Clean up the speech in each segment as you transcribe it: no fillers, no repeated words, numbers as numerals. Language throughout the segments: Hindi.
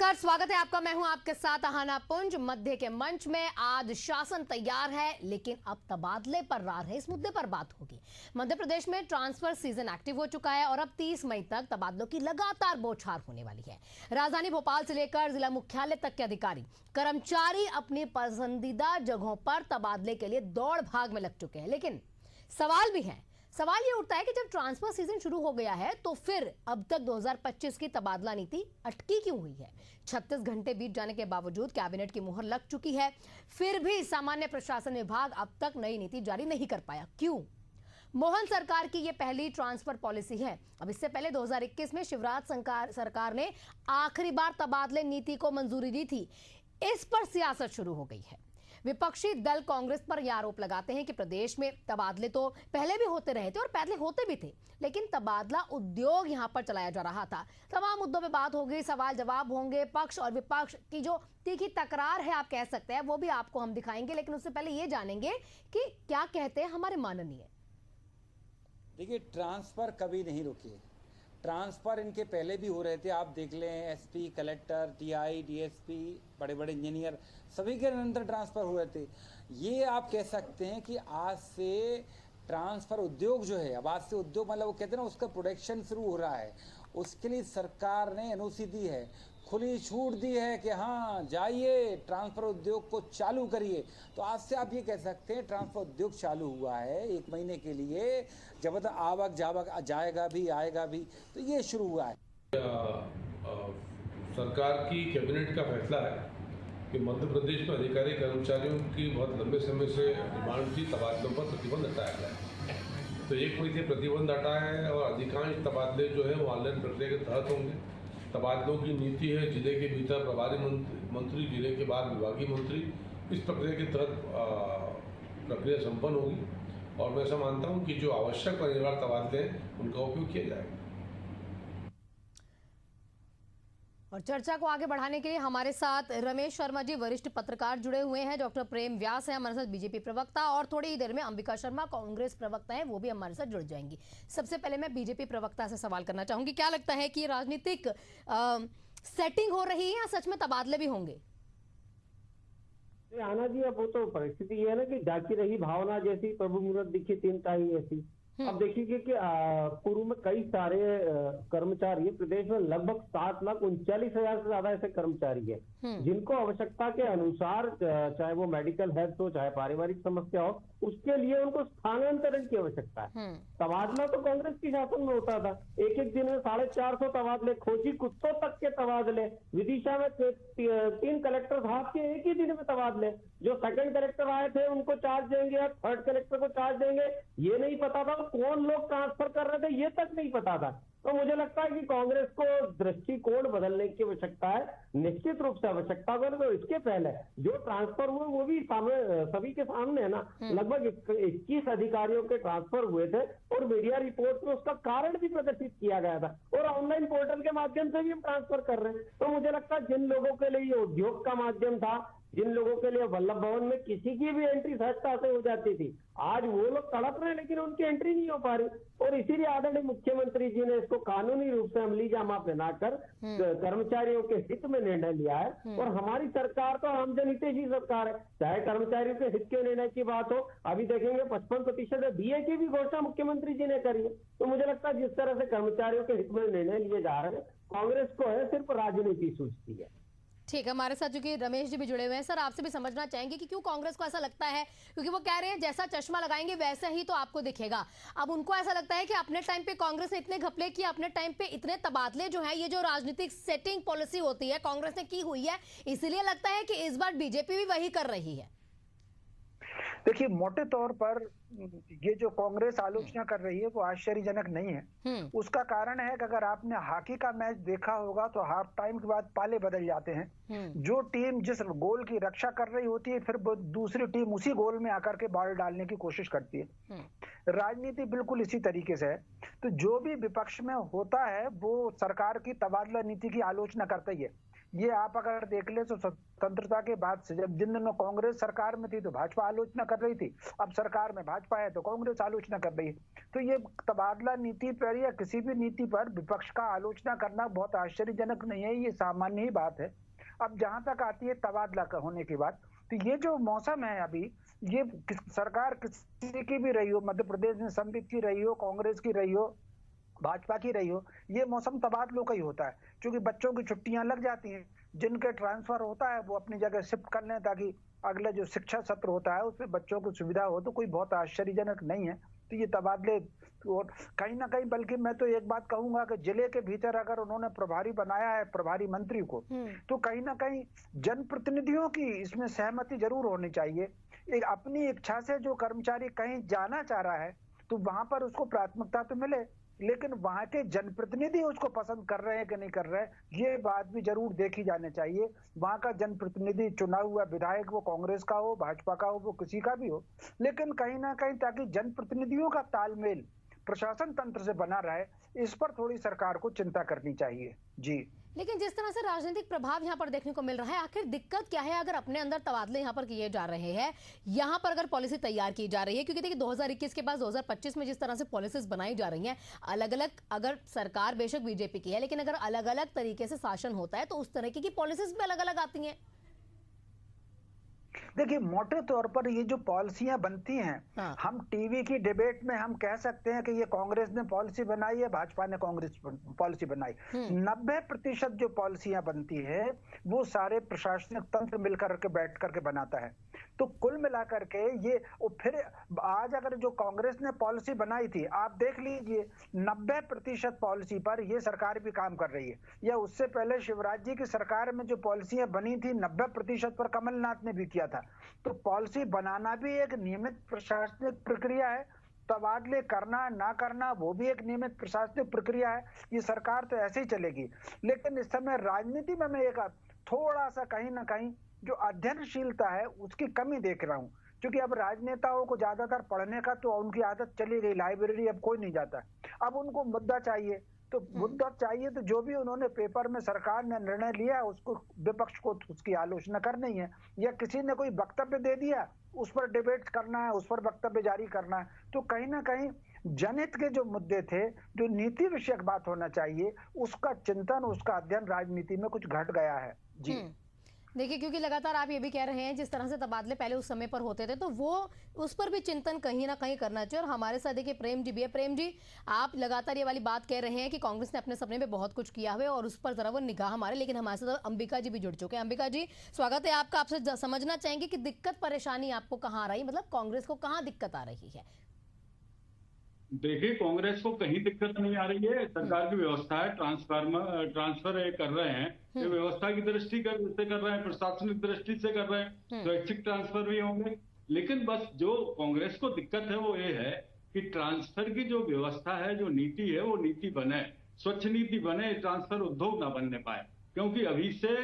नमस्कार, स्वागत है आपका। मैं हूं आपके साथ अहाना पुंज। मध्य के मंच में आज शासन तैयार है, लेकिन अब तबादले पर रार है। इस मुद्दे पर बात होगी। मध्य प्रदेश में ट्रांसफर सीजन एक्टिव हो चुका है और अब 30 मई तक तबादलों की लगातार बौछार होने वाली है। राजधानी भोपाल से लेकर जिला मुख्यालय तक के अधिकारी कर्मचारी अपनी पसंदीदा जगहों पर तबादले के लिए दौड़ भाग में लग चुके हैं। लेकिन सवाल भी है। सवाल ये उठता है कि जब ट्रांसफर सीजन शुरू हो गया है तो फिर अब तक 2025 की तबादला नीति अटकी क्यों हुई है? 36 घंटे बीत जाने के बावजूद कैबिनेट की मुहर लग चुकी है, फिर भी सामान्य प्रशासन विभाग अब तक नई नीति जारी नहीं कर पाया। क्यों? मोहन सरकार की यह पहली ट्रांसफर पॉलिसी है। अब इससे पहले 2021 में शिवराज सरकार ने आखिरी बार तबादले नीति को मंजूरी दी थी। इस पर सियासत शुरू हो गई है। विपक्षी दल कांग्रेस पर यह आरोप लगाते हैं कि प्रदेश में तबादले तो पहले भी होते रहे थे और पहले होते भी थे, लेकिन तबादला उद्योग यहां पर चलाया जा रहा था। तमाम मुद्दों पे बात होगी, सवाल जवाब होंगे, पक्ष और विपक्ष की जो तीखी तकरार है आप कह सकते हैं, वो भी आपको हम दिखाएंगे। लेकिन उससे पहले ये जानेंगे कि क्या कहते हैं हमारे माननीय। देखिए, ट्रांसफर कभी नहीं रुकी। ट्रांसफ़र इनके पहले भी हो रहे थे। आप देख लें, एसपी, कलेक्टर, टीआई, डीएसपी, बड़े बड़े इंजीनियर, सभी के निरंतर ट्रांसफ़र हो रहे थे। ये आप कह सकते हैं कि आज से ट्रांसफ़र उद्योग जो है, अब आज से उद्योग मतलब वो कहते हैं ना, उसका प्रोडक्शन शुरू हो रहा है। उसके लिए सरकार ने एनओसी दी है, खुली छूट दी है कि हाँ जाइए ट्रांसफ़र उद्योग को चालू करिए। तो आज से आप ये कह सकते हैं ट्रांसफ़र उद्योग चालू हुआ है 1 महीने के लिए। जब तक आवक जावक जाएगा भी आएगा भी, तो ये शुरू हुआ है। सरकार की कैबिनेट का फैसला है कि मध्य प्रदेश में अधिकारी कर्मचारियों की बहुत लंबे समय से डिमांड थी, तबादलों पर प्रतिबंध हटाया गया है। तो 1 मई से प्रतिबंध हटाया है और अधिकांश तबादले जो है वो ऑनलाइन प्रक्रिया के तहत होंगे। तबादलों की नीति है जिले के भीतर प्रभारी मंत्री, जिले के बाद विभागीय मंत्री, इस प्रक्रिया के तहत प्रक्रिया संपन्न होगी। और मैं ऐसा मानता हूँ कि जो आवश्यक और अनिवार्य तबादले हैं उनका उपयोग किया जाएगा। और चर्चा को आगे बढ़ाने के लिए हमारे साथ रमेश शर्मा जी, वरिष्ठ पत्रकार, जुड़े हुए हैं। डॉक्टर प्रेम व्यास है हमारे साथ, बीजेपी प्रवक्ता, और थोड़ी ही देर में अंबिका शर्मा, कांग्रेस प्रवक्ता है, वो भी हमारे साथ जुड़ जाएंगी। सबसे पहले मैं बीजेपी प्रवक्ता से सवाल करना चाहूंगी, क्या लगता है कि राजनीतिक सेटिंग हो रही है या सच में तबादले भी होंगे? आना जी, अब वो तो परिस्थिति ये है ना कि जाकी रही भावना जैसी, प्रभु मुहूर्त दिखी तीन ताही ऐसी। अब देखिए कि पूर्व में कई सारे कर्मचारी, प्रदेश में लगभग 7,39,000 से ज्यादा ऐसे कर्मचारी हैं जिनको आवश्यकता के अनुसार, चाहे वो मेडिकल हेल्थ हो, चाहे पारिवारिक समस्या हो, उसके लिए उनको स्थानांतरण की आवश्यकता है। तबादला तो कांग्रेस की शासन में होता था, एक दिन में 450 तबादले, खोजी कुत्तों तक के तबादले, विदिशा में 3 कलेक्टर साहब के एक ही दिन में तबादले। जो सेकंड कलेक्टर आए थे उनको चार्ज देंगे या थर्ड कलेक्टर को चार्ज देंगे, ये नहीं पता था। कौन लोग ट्रांसफर कर रहे थे ये तक नहीं पता था। तो मुझे लगता है कि कांग्रेस को दृष्टिकोण बदलने की आवश्यकता है, निश्चित रूप से आवश्यकता है। तो इसके पहले जो ट्रांसफर हुए वो भी सभी के सामने है ना। लगभग 21 अधिकारियों के ट्रांसफर हुए थे और मीडिया रिपोर्ट में उसका कारण भी प्रदर्शित किया गया था, और ऑनलाइन पोर्टल के माध्यम से भी हम ट्रांसफर कर रहे हैं। तो मुझे लगता है जिन लोगों के लिए उद्योग का माध्यम था, जिन लोगों के लिए वल्लभ भवन में किसी की भी एंट्री सहजता से हो जाती थी, आज वो लोग तड़प रहे हैं लेकिन उनकी एंट्री नहीं हो पा रही। और इसीलिए आदरणीय मुख्यमंत्री जी ने इसको कानूनी रूप से अमली जामा पहनाकर कर्मचारियों के हित में निर्णय लिया है। और हमारी सरकार तो आम जनहितैषी सरकार है, चाहे कर्मचारियों के हित के निर्णय की बात हो। अभी देखेंगे 55% बीए की भी घोषणा मुख्यमंत्री जी ने करी है। तो मुझे लगता है जिस तरह से कर्मचारियों के हित में निर्णय लिए जा रहे हैं, कांग्रेस को है सिर्फ राजनीति सूझती है। ठीक है, हमारे साथ चूंकि रमेश जी भी जुड़े हुए हैं, सर आपसे भी समझना चाहेंगे कि क्यों कांग्रेस को ऐसा लगता है, क्योंकि वो कह रहे हैं जैसा चश्मा लगाएंगे वैसा ही तो आपको दिखेगा। अब उनको ऐसा लगता है कि अपने टाइम पे कांग्रेस ने इतने घपले किए, अपने टाइम पे इतने तबादले जो है, ये जो राजनीतिक सेटिंग पॉलिसी होती है कांग्रेस ने की हुई है, इसीलिए लगता है कि इस बार बीजेपी भी वही कर रही है। देखिए, मोटे तौर पर ये जो कांग्रेस आलोचना कर रही है वो आश्चर्यजनक नहीं है। उसका कारण है कि अगर आपने हॉकी का मैच देखा होगा तो हाफ टाइम के बाद पाले बदल जाते हैं। जो टीम जिस गोल की रक्षा कर रही होती है, फिर दूसरी टीम उसी गोल में आकर के बॉल डालने की कोशिश करती है। राजनीति बिल्कुल इसी तरीके से है। तो जो भी विपक्ष में होता है वो सरकार की तबादला नीति की आलोचना करता ही है। ये आप अगर देख ले तो स्वतंत्रता के बाद से, जब जिन दिनों कांग्रेस सरकार में थी तो भाजपा आलोचना कर रही थी, अब सरकार में भाजपा है तो कांग्रेस आलोचना कर रही है। तो ये तबादला नीति पर या किसी भी नीति पर विपक्ष का आलोचना करना बहुत आश्चर्यजनक नहीं है, ये सामान्य ही बात है। अब जहां तक आती है तबादला का होने की बात, तो ये जो मौसम है अभी, ये सरकार किसी की भी रही हो, मध्य प्रदेश में संबित की रही हो, कांग्रेस की रही हो, भाजपा की रही हो, ये मौसम तबादलों का ही होता है। क्योंकि बच्चों की छुट्टियां लग जाती हैं, जिनके ट्रांसफर होता है वो अपनी जगह शिफ्ट कर लें ताकि अगला जो शिक्षा सत्र होता है उसमें बच्चों को सुविधा हो, तो कोई बहुत आश्चर्यजनक नहीं है। तो ये तबादले और कहीं ना कहीं, बल्कि मैं तो एक बात कहूंगा कि जिले के भीतर अगर उन्होंने प्रभारी बनाया है प्रभारी मंत्री को, तो कहीं ना कहीं जनप्रतिनिधियों की इसमें सहमति जरूर होनी चाहिए। एक अपनी इच्छा से जो कर्मचारी कहीं जाना चाह रहा है तो वहां पर उसको प्राथमिकता तो मिले, लेकिन वहां के जनप्रतिनिधि उसको पसंद कर रहे हैं कि नहीं कर रहे हैं, ये बात भी जरूर देखी जानी चाहिए। वहां का जनप्रतिनिधि चुना हुआ विधायक वो कांग्रेस का हो, भाजपा का हो, वो किसी का भी हो, लेकिन कहीं ना कहीं ताकि जनप्रतिनिधियों का तालमेल प्रशासन तंत्र से बना रहे, इस पर थोड़ी सरकार को चिंता करनी चाहिए। जी, लेकिन जिस तरह से राजनीतिक प्रभाव यहाँ पर देखने को मिल रहा है, आखिर दिक्कत क्या है अगर अपने अंदर तबादले यहाँ पर किए जा रहे हैं, यहाँ पर अगर पॉलिसी तैयार की जा रही है? क्योंकि देखिए 2021 के बाद 2025 में जिस तरह से पॉलिसीज बनाई जा रही हैं, अलग अलग, अगर सरकार बेशक बीजेपी की है, लेकिन अगर अलग अलग तरीके से शासन होता है तो उस तरीके की पॉलिसीज भी अलग अलग आती हैं। देखिए मोटे तौर पर ये जो पॉलिसियां बनती हैं, हाँ। हम टीवी की डिबेट में हम कह सकते हैं कि ये कांग्रेस ने पॉलिसी बनाई है, भाजपा ने कांग्रेस पॉलिसी बनाई। 90% जो पॉलिसियां बनती है वो सारे प्रशासनिक तंत्र मिलकर के बैठ करके बनाता है। तो कुल मिलाकर के ये, और फिर आज अगर जो कांग्रेस ने पॉलिसी बनाई थी, आप देख लीजिए 90% पॉलिसी पर ये सरकार भी काम कर रही है। या उससे पहले शिवराज जी की सरकार में जो पॉलिसियां बनी थी 90% पर कमलनाथ ने भी किया था। तो पॉलिसी बनाना भी एक नियमित प्रशासनिक प्रक्रिया है, तबादले करना ना करना वो भी एक नियमित प्रशासनिक प्रक्रिया है। ये सरकार तो ऐसे ही चलेगी। लेकिन इस समय राजनीति में मैं एक थोड़ा सा कहीं ना कहीं जो अध्ययनशीलता है उसकी कमी देख रहा हूं, क्योंकि अब राजनेताओं को ज्यादातर पढ़ने का तो उनकी आदत चली गई, लाइब्रेरी अब कोई नहीं जाता। अब उनको मुद्दा चाहिए, तो मुद्दा चाहिए तो जो भी उन्होंने पेपर में सरकार ने निर्णय लिया उसको विपक्ष को उसकी आलोचना करनी है, या किसी ने कोई वक्तव्य दे दिया उस पर डिबेट करना है, उस पर वक्तव्य जारी करना है। तो कहीं ना कहीं जनहित के जो मुद्दे थे, जो नीति विषयक बात होना चाहिए, उसका चिंतन, उसका अध्ययन राजनीति में कुछ घट गया है। जी देखिए, क्योंकि लगातार आप ये भी कह रहे हैं जिस तरह से तबादले पहले उस समय पर होते थे, तो वो उस पर भी चिंतन कहीं ना कहीं करना चाहिए। और हमारे साथ देखिए प्रेम जी भी है। प्रेम जी, आप लगातार ये वाली बात कह रहे हैं कि कांग्रेस ने अपने सपने में बहुत कुछ किया हुआ है और उस पर जरा वो निगाह हमारे, लेकिन हमारे साथ अंबिका जी भी जुड़ चुके हैं। अंबिका जी, स्वागत है आपका। आपसे समझना चाहेंगे कि दिक्कत परेशानी आपको कहाँ आ रही, मतलब कांग्रेस को कहाँ दिक्कत आ रही है? देखिए, कांग्रेस को कहीं दिक्कत नहीं आ रही है। सरकार की व्यवस्था है, ट्रांसफर कर रहे हैं, ये व्यवस्था की दृष्टि से कर रहे हैं, प्रशासनिक दृष्टि से कर रहे हैं, स्वैच्छिक ट्रांसफर भी होंगे। लेकिन बस जो कांग्रेस को दिक्कत है वो ये है कि ट्रांसफर की जो व्यवस्था है, जो नीति है, वो नीति बने, स्वच्छ नीति बने, ट्रांसफर उद्योग ना बनने पाए। क्योंकि अभी से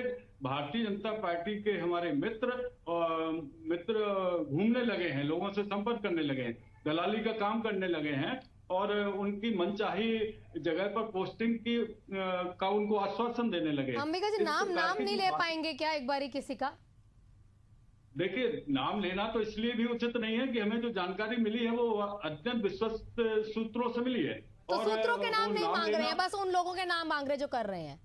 भारतीय जनता पार्टी के हमारे मित्र घूमने लगे हैं, लोगों से संपर्क करने लगे हैं, दलाली का काम करने लगे हैं और उनकी मनचाही जगह पर पोस्टिंग का उनको आश्वासन देने लगे। अंबिका जी, नाम नहीं ले पाएंगे क्या एक बारी किसी का? देखिए, नाम लेना तो इसलिए भी उचित नहीं है कि हमें जो जानकारी मिली है वो अत्यंत विश्वस्त सूत्रों से मिली है। तो सूत्रों के नाम नहीं मांग रहे हैं, बस उन लोगों के नाम मांग रहे जो कर रहे हैं।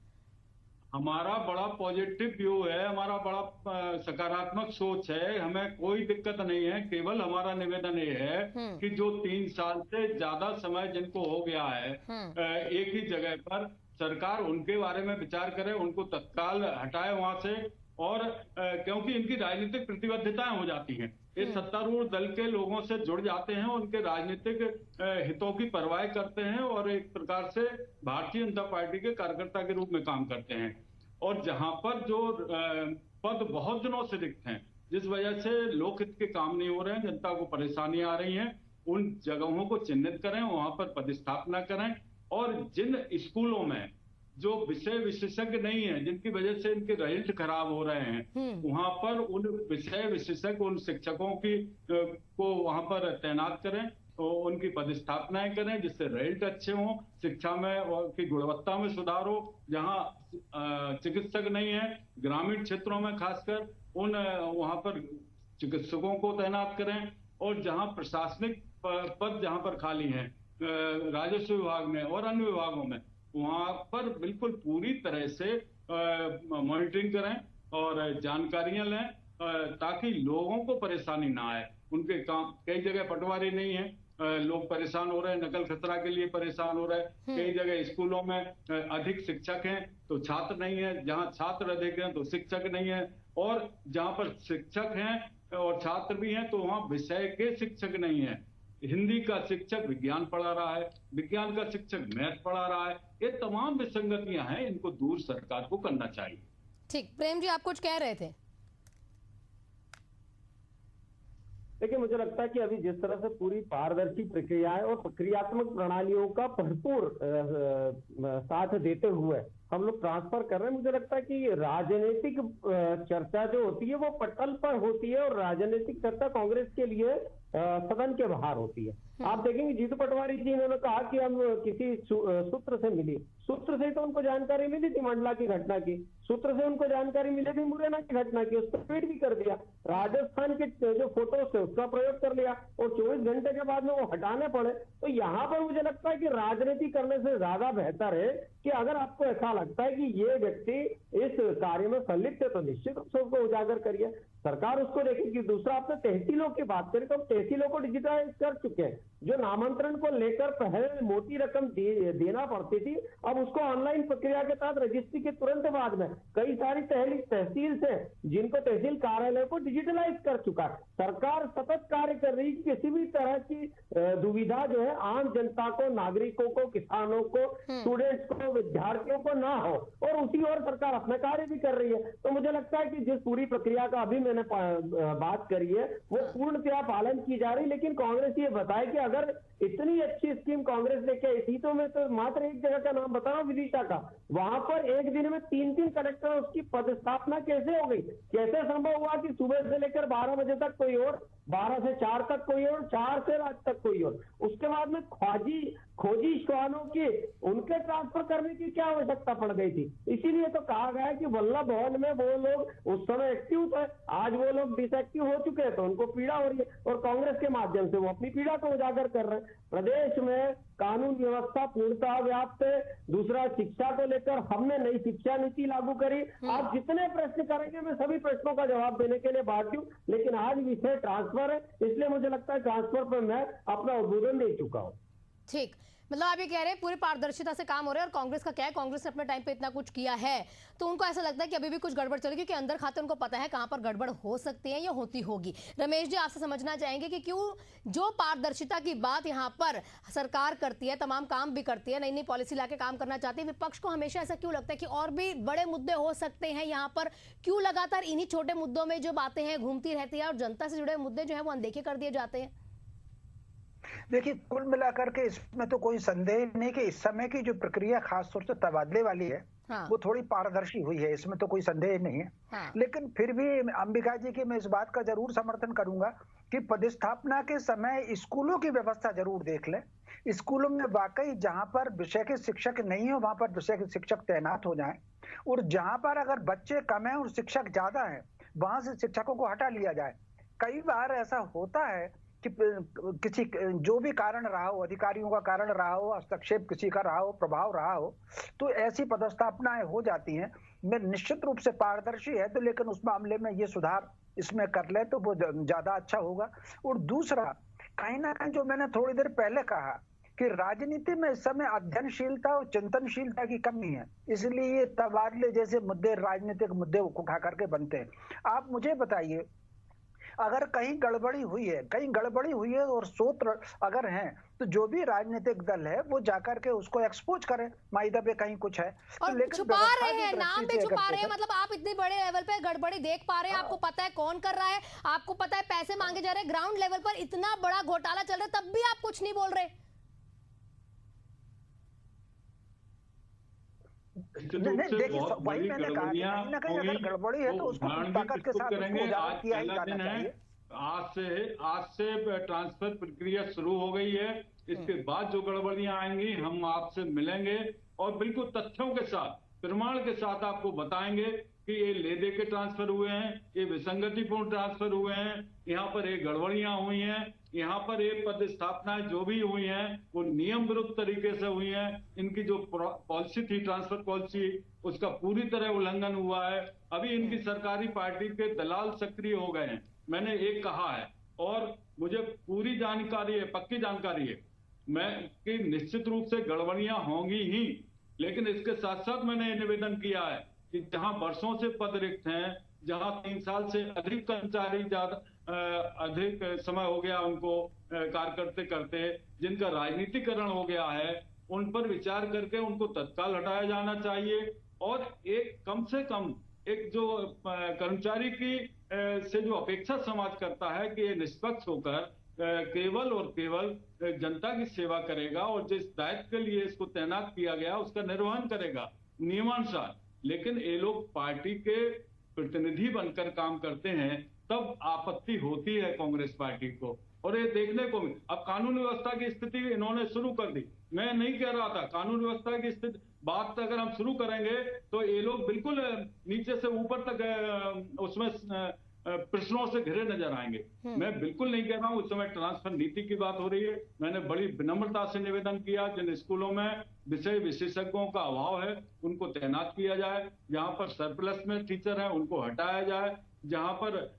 हमारा बड़ा पॉजिटिव व्यू है, हमारा बड़ा सकारात्मक सोच है, हमें कोई दिक्कत नहीं है। केवल हमारा निवेदन ये है कि जो 3 साल से ज्यादा समय जिनको हो गया है एक ही जगह पर, सरकार उनके बारे में विचार करे, उनको तत्काल हटाए वहां से। और क्योंकि इनकी राजनीतिक प्रतिबद्धताएं हो जाती हैं, ये सत्तारूढ़ दल के लोगों से जुड़ जाते हैं, उनके राजनीतिक हितों की परवाह करते हैं और एक प्रकार से भारतीय जनता पार्टी के कार्यकर्ता के रूप में काम करते हैं। और जहां पर जो पद बहुत दिनों से रिक्त हैं, जिस वजह से लोकहित के काम नहीं हो रहे हैं, जनता को परेशानियां आ रही हैं, उन जगहों को चिन्हित करें, वहां पर पदस्थापना करें। और जिन स्कूलों में जो विषय विशेषज्ञ नहीं है, जिनकी वजह से इनके रिजल्ट खराब हो रहे हैं, वहां पर उन विषय विशेषज्ञ, उन शिक्षकों को वहां पर तैनात करें उनकी पदस्थापनाएं करें जिससे रिजल्ट अच्छे हों, शिक्षा में और की गुणवत्ता में सुधार हो। जहां चिकित्सक नहीं है, ग्रामीण क्षेत्रों में खासकर वहां पर चिकित्सकों को तैनात करें, और जहां प्रशासनिक पद जहां पर खाली हैं राजस्व विभाग में और अन्य विभागों में, वहां पर बिल्कुल पूरी तरह से मॉनिटरिंग करें और जानकारियां लें, ताकि लोगों को परेशानी ना आए। उनके काम, कई जगह पटवारी नहीं है, लोग परेशान हो रहे हैं, नकल खतरा के लिए परेशान हो रहे हैं। कई जगह स्कूलों में अधिक शिक्षक हैं तो छात्र नहीं है, जहां छात्र अधिक हैं तो शिक्षक नहीं है, और जहां पर शिक्षक हैं और छात्र भी हैं तो वहां विषय के शिक्षक नहीं है। हिंदी का शिक्षक विज्ञान पढ़ा रहा है, विज्ञान का शिक्षक मैथ पढ़ा रहा है। ये तमाम विसंगतियां हैं, इनको दूर सरकार को करना चाहिए। ठीक, प्रेम जी आप कुछ कह रहे थे। देखिए, मुझे लगता है कि अभी जिस तरह से पूरी पारदर्शी प्रक्रियाएं और प्रक्रियात्मक प्रणालियों का भरपूर साथ देते हुए हम लोग ट्रांसफर कर रहे हैं, मुझे लगता है कि राजनीतिक चर्चा जो होती है वो पटल पर होती है, और राजनीतिक चर्चा कांग्रेस के लिए सदन के बाहर होती है। आप देखेंगे जीतू पटवारी जी ने कहा कि हम किसी सूत्र से मिली, सूत्र से तो उनको जानकारी मिली थी मंडला की घटना की, सूत्र से उनको जानकारी मिली थी मुरैना की घटना की, उस पर ट्वीट भी कर दिया। राजस्थान के जो फोटोज थे उसका प्रयोग कर लिया, और 24 घंटे के बाद में वो हटाने पड़े। तो यहाँ पर मुझे लगता है कि राजनीति करने से ज्यादा बेहतर है कि अगर आपको ऐसा लगता है कि ये व्यक्ति इस कार्य में संलिप्त है तो निश्चित रूप से उसको उजागर करिए, सरकार उसको देखेगी। दूसरा, आपने तहसीलों की बात करी तो तहसीलों को डिजिटाइज कर चुके हैं। जो नामांतरण को लेकर पहले मोटी रकम देना पड़ती थी, अब उसको ऑनलाइन प्रक्रिया के तहत रजिस्ट्री के तुरंत बाद में कई सारी तहसील से जिनको तहसील कार्यालय को डिजिटलाइज कर चुका है। सरकार सतत कार्य कर रही है, किसी भी तरह की दुविधा जो है आम जनता को, नागरिकों को, किसानों को, स्टूडेंट्स को, विद्यार्थियों को ना हो, और उसी ओर सरकार अपना कार्य भी कर रही है। तो मुझे लगता है कि जिस पूरी प्रक्रिया का अभी मैंने बात करी है वो पूर्णतया पालन की जा रही। लेकिन कांग्रेस ये बताए कि अगर इतनी अच्छी स्कीम कांग्रेस लेके आई थी, तो मैं तो मात्र एक जगह का नाम बता रहा हूं, विदिशा का, वहां पर एक दिन में 3 कलेक्टर, उसकी पदस्थापना कैसे हो गई? कैसे संभव हुआ कि सुबह से लेकर 12 बजे तक कोई और, 12 से 4 तक कोई और, 4 से रात तक कोई और, उसके बाद में खोजी श्वानों की उनके ट्रांसफर करने की क्या आवश्यकता पड़ गई थी? इसीलिए तो कहा गया है कि वल्लभ भवन में वो लोग उस समय एक्टिव थे, आज वो लोग डिसएक्टिव हो चुके हैं, तो उनको पीड़ा हो रही है, और कांग्रेस के माध्यम से वो अपनी पीड़ा को उजागर कर रहे हैं। प्रदेश में कानून व्यवस्था पूर्णतः व्याप्त है। दूसरा, शिक्षा को लेकर हमने नई शिक्षा नीति लागू करी। आप जितने प्रश्न करेंगे मैं सभी प्रश्नों का जवाब देने के लिए बाध्य हूं, लेकिन आज विषय ट्रांसफर है, इसलिए मुझे लगता है ट्रांसफर पर मैं अपना उद्बोधन दे चुका हूं। ठीक, मतलब आप ये कह रहे हैं पूरी पारदर्शिता से काम हो रहा है, और कांग्रेस का क्या है, कांग्रेस ने अपने टाइम पे इतना कुछ किया है तो उनको ऐसा लगता है कि अभी भी कुछ गड़बड़ चल रही है, क्योंकि अंदर खाते उनको पता है कहां पर गड़बड़ हो सकती है या होती होगी। रमेश जी, आपसे समझना चाहेंगे कि क्यों जो पारदर्शिता की बात यहाँ पर सरकार करती है, तमाम काम भी करती है, नई नई पॉलिसी लाके काम करना चाहती है, विपक्ष को हमेशा ऐसा क्यों लगता है कि और भी बड़े मुद्दे हो सकते हैं यहाँ पर? क्यों लगातार इन्हीं छोटे मुद्दों में जो बातें हैं घूमती रहती है और जनता से जुड़े मुद्दे जो है वो अनदेखे कर दिए जाते हैं? देखिए, कुल मिलाकर के इसमें तो कोई संदेह नहीं कि इस समय की जो प्रक्रिया खासतौर से तबादले वाली है, हाँ। वो थोड़ी पारदर्शी हुई है, इसमें तो कोई संदेह नहीं है। हाँ। लेकिन फिर भी अंबिका जी की मैं इस बात का जरूर समर्थन करूंगा कि पदस्थापना के समय स्कूलों की व्यवस्था जरूर देख लें। स्कूलों में वाकई जहां पर विषय के शिक्षक नहीं हो वहां पर विषय के शिक्षक तैनात हो जाएं, और जहां पर अगर बच्चे कम है और शिक्षक ज्यादा है वहां से शिक्षकों को हटा लिया जाए। कई बार ऐसा होता है कि किसी जो भी कारण रहा हो, अधिकारियों का कारण रहा हो, हस्तक्षेप किसी का रहा हो, प्रभाव रहा हो, तो ऐसी पदस्थापनाएं हो जाती हैं। मैं निश्चित रूप से पारदर्शी है तो, लेकिन उस मामले में ये सुधार इसमें कर ले तो वो ज्यादा अच्छा होगा। और दूसरा, कहीं ना कहीं जो मैंने थोड़ी देर पहले कहा कि राजनीति में इस समय अध्ययनशीलता और चिंतनशीलता की कमी है, इसलिए ये तबादले जैसे मुद्दे राजनीतिक मुद्दे उठा करके बनते हैं। आप मुझे बताइए, अगर कहीं गड़बड़ी हुई है और सूत्र अगर हैं तो जो भी राजनीतिक दल है वो जाकर के उसको एक्सपोज करे, माइदा पे कहीं कुछ है और तो, लेकिन छुपा रहे हैं, नाम भी छुपा रहे हैं। मतलब आप इतने बड़े लेवल पे गड़बड़ी देख पा रहे हैं, आपको पता है कौन कर रहा है, आपको पता है पैसे मांगे जा रहे हैं, ग्राउंड लेवल पर इतना बड़ा घोटाला चल रहा है, तब भी आप कुछ नहीं बोल रहे। देखिए, वही मैंने कहा, कहीं ना कहीं अगर गड़बड़ी है तो उसको ताकत के साथ उजागर किया ही जाना चाहिए। आज से ट्रांसफर प्रक्रिया शुरू हो गई है। इसके बाद जो गड़बड़ियां आएंगी हम आपसे मिलेंगे और बिल्कुल तथ्यों के साथ, प्रमाण के साथ आपको बताएंगे कि ये ले दे के ट्रांसफर हुए हैं, ये विसंगतिपूर्ण ट्रांसफर हुए हैं, यहाँ पर ये गड़बड़ियां हुई हैं, यहाँ पर ये पद स्थापनाएं जो भी हुई हैं वो नियम विरुद्ध तरीके से हुई हैं। इनकी जो पॉलिसी थी, ट्रांसफर पॉलिसी, उसका पूरी तरह उल्लंघन हुआ है। अभी इनकी सरकारी पार्टी के दलाल सक्रिय हो गए हैं, मैंने एक कहा है और मुझे पूरी जानकारी है, पक्की जानकारी है मैं कि निश्चित रूप से गड़बड़ियां होंगी ही। लेकिन इसके साथ साथ मैंने ये निवेदन किया है कि जहां वर्षों से पद रिक्त हैं, जहां 3 साल से अधिक कर्मचारी अधिक समय हो गया उनको कार्य करते करते, जिनका राजनीतिकरण हो गया है, उन पर विचार करके उनको तत्काल हटाया जाना चाहिए। और एक कम से कम एक जो कर्मचारी की से जो अपेक्षा समाज करता है कि ये निष्पक्ष होकर केवल और केवल जनता की सेवा करेगा और जिस दायित्व के लिए इसको तैनात किया गया उसका निर्वहन करेगा नियमानुसार। लेकिन ये लोग पार्टी के प्रतिनिधि बनकर काम करते हैं, तब आपत्ति होती है कांग्रेस पार्टी को। और ये देखने को अब कानून व्यवस्था की स्थिति इन्होंने शुरू कर दी। मैं नहीं कह रहा था, कानून व्यवस्था की स्थिति बात अगर हम शुरू करेंगे तो ये लोग बिल्कुल नीचे से ऊपर तक उसमें प्रश्नों से घिरे नजर आएंगे। मैं बिल्कुल नहीं कह रहा हूं, उस समय ट्रांसफर नीति की बात हो रही है। मैंने बड़ी विनम्रता से निवेदन किया, जिन स्कूलों में विषय विशेषज्ञों का अभाव है उनको तैनात किया जाए, जहां पर सरप्लस में टीचर है उनको हटाया जाए, जहां पर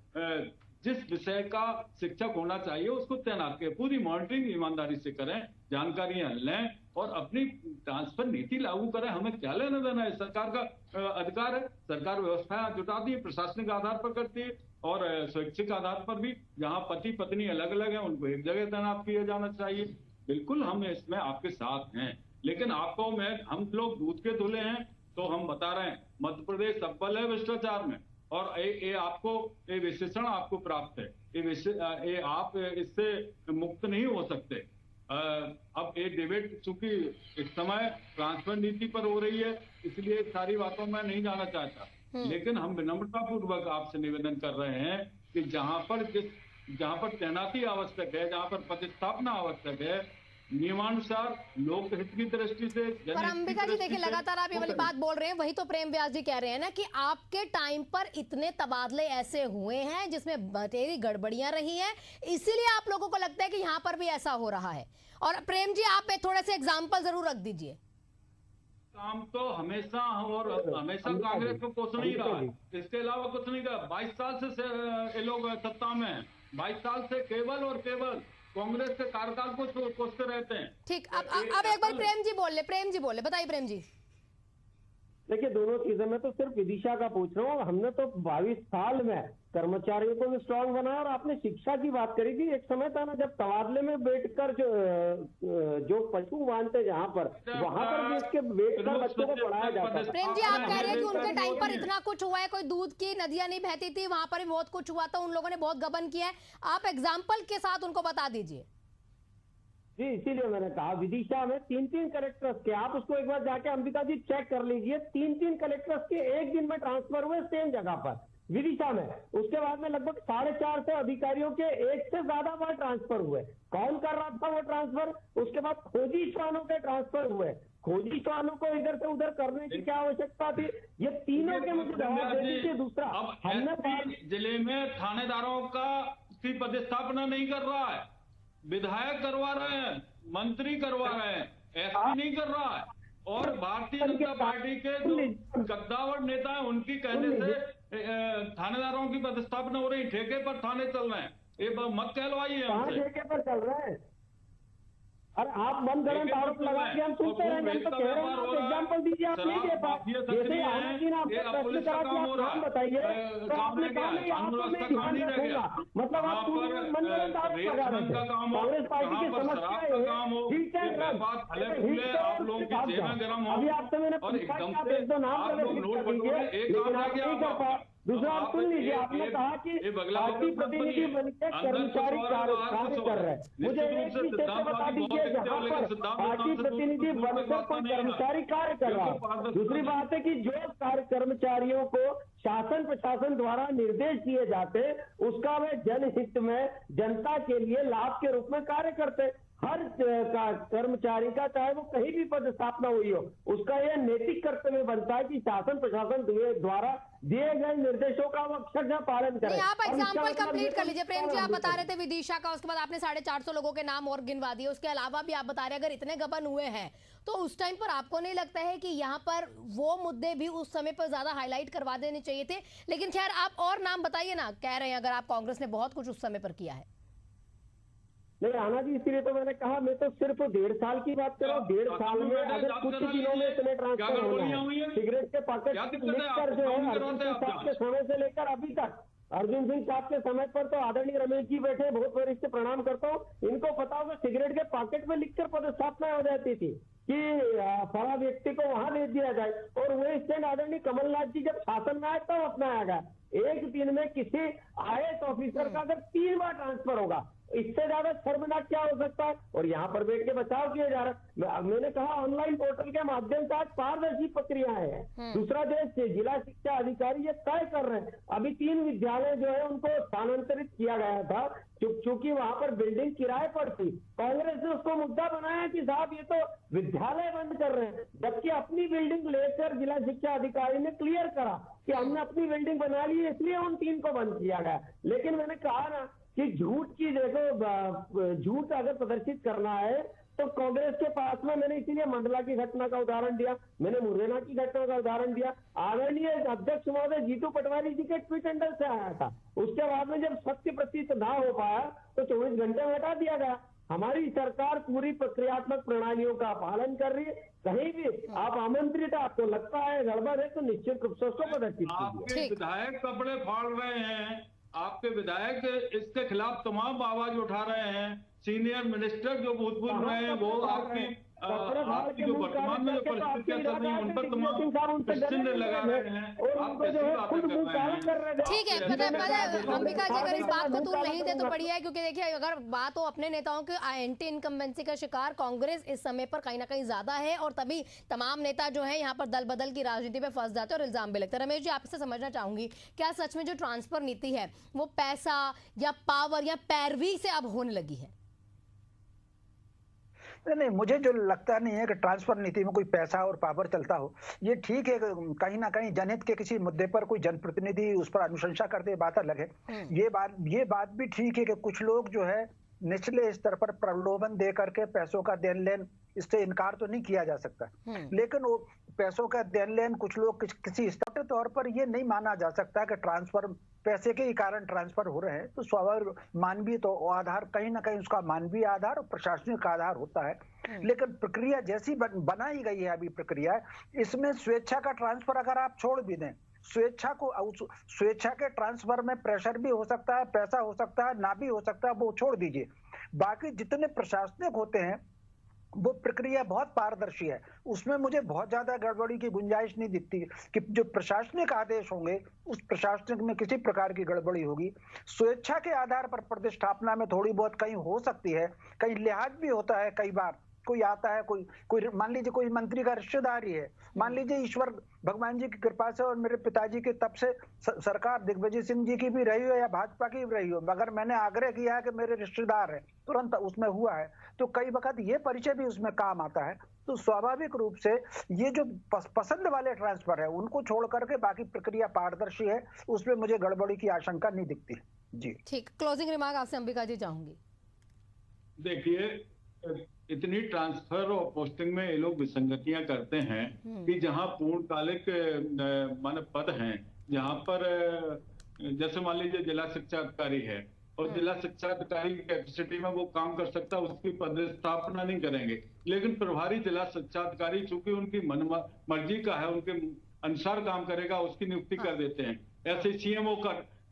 जिस विषय का शिक्षक होना चाहिए उसको तैनात करें, पूरी मॉनिटरिंग ईमानदारी से करें, जानकारियां लें और अपनी ट्रांसफर नीति लागू करें। हमें क्या लेना देना है, सरकार का अधिकार है, सरकार व्यवस्थाएं जुटाती है, प्रशासनिक आधार पर करती है और स्वैच्छिक आधार पर भी। जहां पति पत्नी अलग अलग है उनको एक जगह तैनात किया जाना चाहिए। बिल्कुल हम इसमें आपके साथ हैं, लेकिन आपको हम लोग दूध के धुले हैं तो हम बता रहे हैं मध्य प्रदेश अव्वल है भ्रष्टाचार में और ये आपको ये विशेषण आपको प्राप्त है। ये आप इससे मुक्त नहीं हो सकते। अब ये डिबेट चूंकि इस समय ट्रांसफर नीति पर हो रही है, इसलिए सारी बातों में नहीं जाना चाहता, लेकिन हम विनम्रता पूर्वक आपसे निवेदन कर रहे हैं कि जहां पर तैनाती आवश्यक है, जहां पर पदस्थापना आवश्यक है, नियमानुसार लोकहित की दृष्टि से। पर अंबिका जी देखिए, लगातार आप ये वाली बात बोल रहे हैं, वही तो प्रेम व्यास जी कह रहे हैं ना कि आपके टाइम पर इतने तबादले ऐसे हुए हैं जिसमें बतेरी गड़बड़ियां रही हैं, इसीलिए आप लोगों को लगता है कि यहाँ पर भी ऐसा हो रहा है। और प्रेम जी आप थोड़े से एग्जाम्पल जरूर रख दीजिए। काम तो हमेशा कांग्रेस को कुछ नहीं रहा, इसके अलावा कुछ नहीं रहा। 22 साल से ये लोग सत्ता में हैं, 22 साल से केवल और केवल कांग्रेस के कार्यकाल को कोसते रहते हैं। ठीक, अब एक बार प्रेम जी बोले, बताइए प्रेम जी। देखिए, दोनों चीजें मैं तो सिर्फ विदिशा का पूछ रहा हूँ। हमने तो 22 साल में कर्मचारियों को भी स्ट्रांग बनाया और आपने शिक्षा की बात करी थी। एक समय था ना जब तबादले में बैठकर जो पशु बांधते जहां पर, वहां पर भी इसके बैठकर बच्चों को पढ़ाया जाता था। प्रेम जी आप कह रहे हैं कि उनके टाइम पर इतना कुछ हुआ है, कोई दूध की नदियां नहीं बहती थी, वहां पर भी बहुत कुछ हुआ था, उन लोगों ने बहुत गबन किया है। आप एग्जाम्पल के साथ उनको बता दीजिए। जी, इसीलिए मैंने कहा विदिशा में 3 कलेक्टर्स के, आप उसको एक बार जाके अंबिका जी चेक कर लीजिए, 3 कलेक्टर्स के एक दिन में ट्रांसफर हुए सेम जगह पर विदिशा में। उसके बाद में लगभग 450 अधिकारियों के एक से ज्यादा बार ट्रांसफर हुए। कौन कर रहा था वो ट्रांसफर? उसके बाद खोजी श्वानों के ट्रांसफर हुए। खोजी श्वानों को इधर से उधर करने की क्या आवश्यकता थी? ये तीनों के मुझे जवाब दे दीजिए। दूसरा, हमने जिले में थानेदारों की पदस्थापना नहीं कर रहा है, विधायक करवा रहे हैं, मंत्री करवा रहे हैं, एसपी नहीं कर रहा है। और भारतीय जनता पार्टी के जो कद्दावर नेता हैं उनकी कहने से थानेदारों की पदस्थापना हो रही, ठेके पर थाने चल रहे हैं। ये मत कहलवाइए हमसे। ठेके पर चल रहे हैं? अरे आप मन गलत आरोप लगा के हम सुनते रहेंगे, हम तो कह रहे हैं, एग्जाम्पल दीजिए। आप नहीं दे पाए, जैसे आनंद जी ने आपको प्रश्न करा कि आप नाम बताइए तो आपने कहा नहीं, आपको मैं ध्यान रखूंगा। मतलब आप पूरे मन गलत आरोप लगा रहे थे। कांग्रेस पार्टी की समस्या है आप लोगों की जेबें गर्म हो अभी आपसे मैंने पूछा कि आप एक दो नाम लेकिन आप नहीं कर पाए। दूसरा आप सुन लीजिए, आपने कहा कि पार्टी प्रतिनिधि बनकर कर्मचारी कार्य कर रहे हैं। मुझे एक चीज बता दीजिए, जहाँ पर पार्टी प्रतिनिधि बनकर कोई कर्मचारी कार्य कर रहा है। दूसरी बात है कि जो कर्मचारियों को शासन प्रशासन द्वारा निर्देश दिए जाते उसका वे जनहित में जनता के लिए लाभ के रूप में कार्य करते। हर कर्मचारी का, चाहे वो कहीं भी पदस्थापना हुई हो, उसका यह नैतिक कर्तव्य बनता है कि शासन प्रशासन द्वारा दिए गए निर्देशों का वो अक्षरशः पालन करें। आप एग्जाम्पल कंप्लीट कर लीजिए। प्रेम जी, आप बता रहे थे विदिशा का, उसके बाद आपने 450 लोगों के नाम और गिनवा दिए। उसके अलावा भी आप बता रहे अगर इतने गबन हुए हैं तो उस टाइम पर आपको नहीं लगता है कि यहाँ पर वो मुद्दे भी उस समय पर ज्यादा हाईलाइट करवा देने चाहिए थे? लेकिन खैर, आप और नाम बताइए ना, कह रहे हैं अगर आप कांग्रेस ने बहुत कुछ उस समय पर किया है। नहीं आना जी, इसीलिए तो मैंने कहा, मैं तो सिर्फ 1.5 साल की बात कर रहा हूँ। 1.5 साल में अगर कुछ दिनों में इतने ट्रांसफर होना है, सिगरेट के पैकेट लेकर जो है अर्जुन सिंह साहब के समय से लेकर अभी तक, अर्जुन सिंह साहब के समय पर तो आदरणीय रमेश जी बैठे, बहुत वरिष्ठ, प्रणाम करता हूँ। इनको पता होगा सिगरेट के पैकेट में लिखकर पदस्थापना हो जाती थी कि फला व्यक्ति को वहां दे दिया जाए, और वही स्टैंड आदरणीय कमलनाथ जी जब शासन में आए तब अपनाया गया। एक दिन में किसी IAS ऑफिसर का अगर 3 बार ट्रांसफर होगा, इससे ज्यादा शर्मनाक क्या हो सकता है? और यहाँ पर बैठ के बचाव किया जा रहा है। मैंने कहा ऑनलाइन पोर्टल के माध्यम से आज पारदर्शी प्रक्रियाएं हैं। दूसरा जो जिला शिक्षा अधिकारी ये तय कर रहे हैं, अभी 3 विद्यालय जो है उनको स्थानांतरित किया गया था क्योंकि वहां पर बिल्डिंग किराए पर थी। कांग्रेस ने उसको मुद्दा बनाया कि साहब ये तो विद्यालय बंद कर रहे हैं, जबकि अपनी बिल्डिंग लेकर जिला शिक्षा अधिकारी ने क्लियर करा कि हमने अपनी बिल्डिंग बना ली है, इसलिए उन 3 को बंद किया गया। लेकिन मैंने कहा ना कि झूठ की देखो, झूठ अगर प्रदर्शित करना है तो कांग्रेस के पास में, मैंने इसीलिए मंडला की घटना का उदाहरण दिया, मैंने मुरैना की घटना का उदाहरण दिया। आदरणीय अध्यक्ष महोदय जीतू पटवारी जी के ट्वीट हैंडल से आया था, उसके बाद में जब सत्य प्रतीत ना हो पाया तो 24 घंटे में हटा दिया गया। हमारी सरकार पूरी प्रक्रियात्मक प्रणालियों का पालन कर रही है। कहीं भी आप आमंत्रित, आपको लगता है गड़बड़ है तो निश्चित रूप से उसको प्रदर्शित कीजिए। आपके विधायक कपड़े फाड़ रहे हैं, आपके विधायक इसके खिलाफ तमाम आवाज उठा रहे हैं। सीनियर मिनिस्टर जो भूतपूर्व रहे हैं वो आपकी जो वर्तमान में जो परिस्थितियां चल रही हैं उन पर तमाम प्रश्न लगा रहे हैं। आप कैसी बातें कर रहे हैं? ठीक है, पता अंबिका जी, अगर इस बात को तूल नहीं दे तो बढ़िया है, क्योंकि देखिए अगर बात हो अपने नेताओं के एंटी इनकम्बेंसी का शिकार कांग्रेस इस समय पर कहीं ना कहीं ज्यादा है, और तभी तमाम नेता जो है यहाँ पर दल बदल की राजनीति पे फंस जाते हैं और इल्जाम भी लगते हैं। रमेश जी, आपसे समझना चाहूंगी, क्या सच में जो ट्रांसफर नीति है वो पैसा या पावर या पैरवी से अब होने लगी है? नहीं, मुझे जो लगता नहीं है कि ट्रांसफर नीति में कोई पैसा और पावर चलता हो। ये ठीक है, कहीं ना कहीं जनहित के किसी मुद्दे पर कोई जनप्रतिनिधि उस पर अनुशंसा करते, बात अलग है। ये बात भी ठीक है कि कुछ लोग जो है निचले स्तर पर प्रलोभन दे करके पैसों का देन लेन, इससे इनकार तो नहीं किया जा सकता, लेकिन वो पैसों का देन लेन कुछ लोग किसी स्तर तौर पर ये नहीं माना जा सकता कि ट्रांसफर पैसे के ही कारण ट्रांसफर हो रहे हैं। तो स्वाभाविक मानवीय तो आधार, कहीं ना कहीं उसका मानवीय आधार और प्रशासनिक आधार होता है। लेकिन प्रक्रिया जैसी बनाई गई है अभी प्रक्रिया, इसमें स्वेच्छा का ट्रांसफर अगर आप छोड़ भी दें, स्वेच्छा के ट्रांसफर में प्रेशर भी हो सकता है, पैसा हो सकता है, ना भी हो सकता है, वो छोड़ दीजिए। बाकी जितने प्रशासनिक होते हैं वो प्रक्रिया बहुत पारदर्शी है, उसमें मुझे बहुत ज्यादा गड़बड़ी की गुंजाइश नहीं दिखती कि जो प्रशासनिक आदेश होंगे उस प्रशासनिक में किसी प्रकार की गड़बड़ी होगी। स्वेच्छा के आधार पर प्रतिष्ठापना में थोड़ी बहुत कहीं हो सकती है, कहीं लिहाज भी होता है। कई बार कोई आता है, कोई मान लीजिए कोई मंत्री का रिश्तेदार ही है, मान लीजिए ईश्वर भगवान जी की कृपा से और मेरे पिताजी के तब से सरकार दिग्विजय सिंह जी की भी रही हो या भाजपा की भी रही हो, मगर मैंने आग्रह किया है कि मेरे रिश्तेदार है, तुरंत उसमें हुआ है, तो कई वक्त ये परिचय भी उसमें काम आता है। तो स्वाभाविक रूप से ये जो पसंद वाले ट्रांसफर है उनको छोड़ करके बाकी प्रक्रिया पारदर्शी है, उसमें मुझे गड़बड़ी की आशंका नहीं दिखती। जी ठीक, क्लोजिंग रिमार्क आपसे अंबिका जी चाहूंगी। देखिए, इतनी ट्रांसफर और पोस्टिंग में ये लोग विसंगतियां करते हैं कि जहां पूर्णकालिक मान पद हैं, जहां पर जैसे मान लीजिए जिला शिक्षा अधिकारी है और जिला शिक्षा अधिकारी की कैपेसिटी में वो काम कर सकता है, उसकी पदस्थापना नहीं करेंगे। लेकिन प्रभारी जिला शिक्षा अधिकारी चूंकि उनकी मर्जी का है, उनके अनुसार काम करेगा, उसकी नियुक्ति कर देते हैं। ऐसे CMO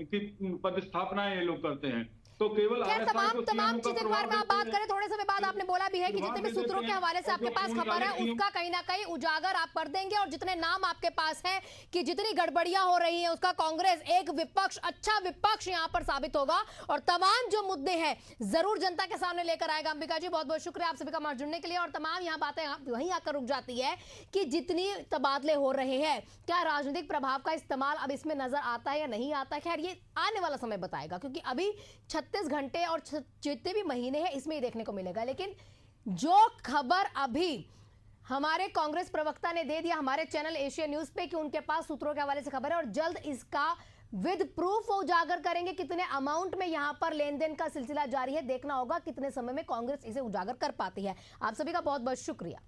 की पदस्थापना ये लोग करते हैं। तो केवल खैर RSI को तमाम CMO का चीजें के बारे में आप प्रभाव बात देते करें, थोड़े समय बाद आपने बोला भी है कि जितने भी सूत्रों के हवाले से आपके पास खबर है उसका कहीं ना कहीं उजागर आप कर देंगे, और जितने नाम आपके पास हैं कि जितनी गड़बड़ियां हो रही हैं उसका कांग्रेस एक विपक्ष, अच्छा विपक्ष यहां पर साबित होगा और तमाम जो मुद्दे हैं जरूर जनता के सामने लेकर आएगा। अंबिका जी बहुत बहुत शुक्रिया आप सभी का हमारे जुड़ने के लिए। और तमाम यहाँ बातें वहीं आकर रुक जाती है कि जितनी तबादले हो रहे हैं क्या राजनीतिक प्रभाव का इस्तेमाल अब इसमें नजर आता है या नहीं आता है, खैर ये आने वाला समय बताएगा, क्योंकि अभी 36 घंटे और जितने भी महीने हैं इसमें ही देखने को मिलेगा। लेकिन जो खबर अभी हमारे कांग्रेस प्रवक्ता ने दे दिया हमारे चैनल एशिया न्यूज पे कि उनके पास सूत्रों के हवाले से खबर है और जल्द इसका विद प्रूफ उजागर करेंगे, कितने अमाउंट में यहां पर लेन देन का सिलसिला जारी है, देखना होगा कितने समय में कांग्रेस इसे उजागर कर पाती है। आप सभी का बहुत बहुत शुक्रिया।